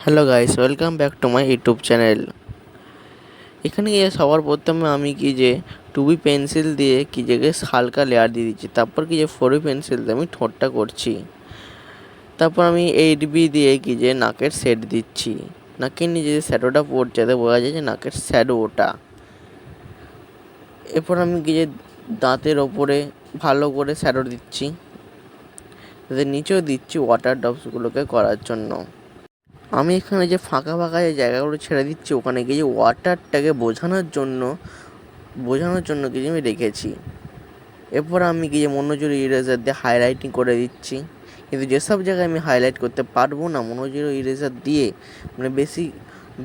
Hello guys, welcome back to my YouTube channel. এখানে গিয়ে সবার প্রথমে আমি কি যে 2B পেন্সিল দিয়ে কি যে হালকা লেয়ার দিয়ে দিচ্ছি, তারপর কি যে 4B পেন্সিল দিয়ে আমি ঠোঁটটা করছি, তারপর আমি 8B দিয়ে কি যে নাকের শেড দিচ্ছি, নাকের নিচে যে শ্যাডোটা পড়ছে যাতে বোঝা যায় যে নাকের শ্যাডো ওটা। এরপর আমি কি যে দাঁতের ওপরে ভালো করে শ্যাডো দিচ্ছি, তাদের নিচেও দিচ্ছি ওয়াটার ড্রপসগুলোকে করার জন্য। আমি এখানে যে ফাঁকা ফাঁকা যে জায়গাগুলো ছেড়ে দিচ্ছি ওখানে গিয়ে যে ওয়াটারটাকে বোঝানোর জন্য কিছু আমি রেখেছি। এরপর আমি গিয়ে মনোজোরি ইরেজার দিয়ে হাইলাইটিং করে দিচ্ছি, কিন্তু যেসব জায়গায় আমি হাইলাইট করতে পারবো না মনোজোরি ইরেজার দিয়ে, মানে বেশি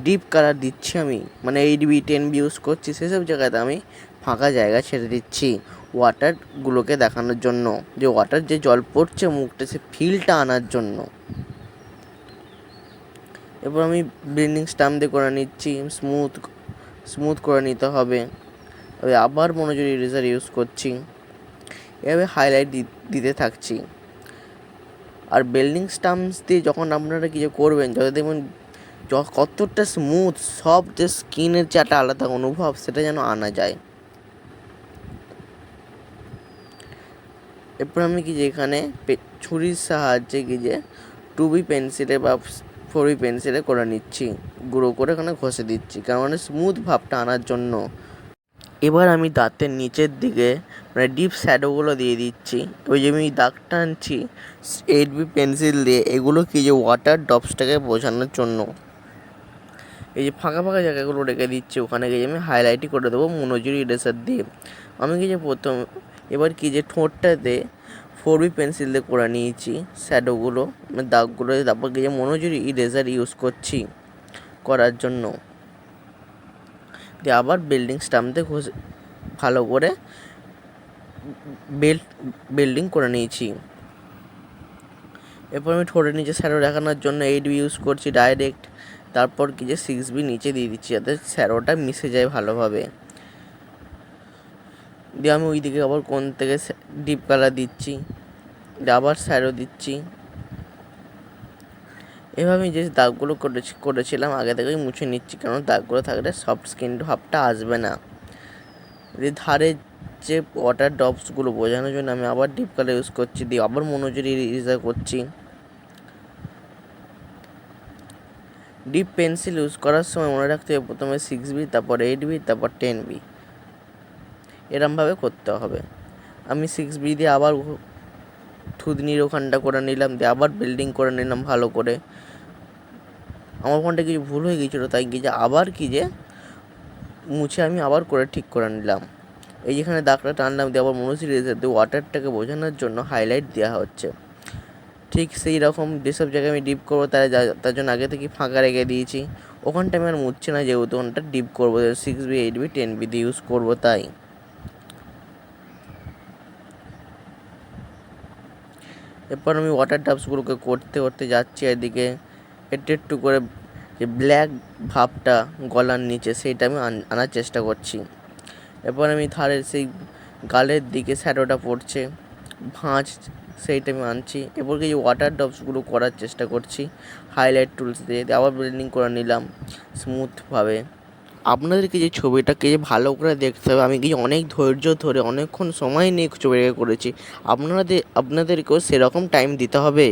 ডিপ কালার দিচ্ছি আমি, মানে 8B 10B ইউজ করছি, সেসব জায়গাতে আমি ফাঁকা জায়গা ছেড়ে দিচ্ছি ওয়াটারগুলোকে দেখানোর জন্য, যে ওয়াটার যে জল পড়ছে মুখটা সে ফিলটা আনার জন্য। এরপর আমি ব্লেন্ডিং স্টাম্প দিয়ে করে নিচ্ছি, স্মুথ করে নিতে হবে। তবে আবার মনোজোরি ইরেজার ইউজ করছি, এভাবে হাইলাইট দিতে থাকছি। আর ব্লেন্ডিং স্টাম্পস দিয়ে যখন আপনারা কিছু করবেন, যাতে দেখবেন কতটা স্মুথ, সব যে স্কিনের যে একটা আলাদা অনুভব সেটা যেন আনা যায়। এরপর আমি কি যে এখানে ছুরির সাহায্যে কি যে 2B পেন্সিলে বা 4B পেন্সিলে করে নিচ্ছি, গুঁড়ো করে এখানে ঘষে দিচ্ছি, কারণ স্মুথ ভাবটা আনার জন্য। এবার আমি দাঁতের নিচের দিকে মানে ডিপ শ্যাডোগুলো দিয়ে দিচ্ছি। ওই যে আমি দাগ টানছি 8B পেন্সিল দিয়ে, এগুলো কি যে ওয়াটার ড্রপসটাকে বোঝানোর জন্য। এই যে ফাঁকা ফাঁকা জায়গাগুলো রেখে দিচ্ছি, ওখানে গিয়ে আমি হাইলাইটই করে দেবো মনোজোরি ইরেজার দিয়ে। আমি কি যে এবার কি যে ঠোঁটটাতে 4B পেন্সিল দিয়ে করে নিয়েছি শ্যাডোগুলো, মানে দাগগুলো, তারপর কি যে মনোজোরি ইরেজার ইউজ করছি করার জন্য। দিয়ে আবার বিল্ডিং স্টাম্প দিয়ে ঘষে ভালো করে বিল্ডিং করে নিয়েছি। এরপর আমি ঠোঁটের নিচে শ্যাডো দেখানোর জন্য 8B ইউজ করছি ডাইরেক্ট, তারপর কি যে 6B নিচে দিয়ে দিচ্ছি যাতে শ্যাডোটা মিশে যায় ভালোভাবে। দিয়ে আমি ওই দিকে আবার কোণ থেকে ডিপ কালার দিচ্ছি, আবার শ্যাডো দিচ্ছি। এভাবে আমি যে দাগগুলো করেছিলাম আগে থেকেই মুছে নিচ্ছি, কারণ দাগগুলো থাকলে সফট স্কিন ভাবটা আসবে না। ধারে যে ওয়াটার ড্রপসগুলো বোঝানোর জন্য আমি আবার ডিপ কালার ইউজ করছি, দিয়ে আবার মনোজোরি ইরেজার করছি। ডিপ পেন্সিল ইউজ করার সময় মনে রাখতে হবে প্রথমে 6B, তারপর 8B, তারপর 10B, এরমভাবে করতে হবে। আমি 6B দিয়ে আবার থুতনির ওখানটা করে নিলাম, দিয়ে আবার বিল্ডিং করে নিলাম ভালো করে। আমার ওখানটা কিছু ভুল হয়ে গিয়েছিলো, তাই কি যে আবার কি যে মুছে আমি আবার করে ঠিক করে নিলাম। এই যেখানে দাগটা টানলাম, দিয়ে আবার মনোজোরি ইরেজার দিয়ে ওয়াটারটাকে বোঝানোর জন্য হাইলাইট দেওয়া হচ্ছে। ঠিক সেই রকম যেসব জায়গায় আমি ডিপ করবো তার জন্য আগে থেকে ফাঁকা রেখে দিয়েছি, ওখানটা আমি আর মুছছি না, যেহেতু ওখানটা ডিপ করবো 6B 8B 10B দিয়ে ইউজ করবো তাই। এরপর আমি ওয়াটার ড্রপসগুলোকে করতে করতে যাচ্ছি, এদিকে একটু করে যে ব্ল্যাক ভাবটা গলার নিচে সেইটা আমি আনার চেষ্টা করছি। এরপর আমি ধারের সেই গালের দিকে শ্যাডোটা পড়ছে ভাঁজ, সেইটা আমি আনছি। এরপর কিছু ওয়াটার ড্রপসগুলো করার চেষ্টা করছি হাইলাইট টুলস দিয়ে, আবার ব্লেন্ডিং করে নিলাম স্মুথভাবে। আপনাদেরকে যে ছবিটাকে যে ভালো করে দেখতে হবে, আমি কি অনেক ধৈর্য ধরে অনেকক্ষণ সময় নিয়ে ছবিটাকে করেছি, আপনাদেরকেও সেরকম টাইম দিতে হবে।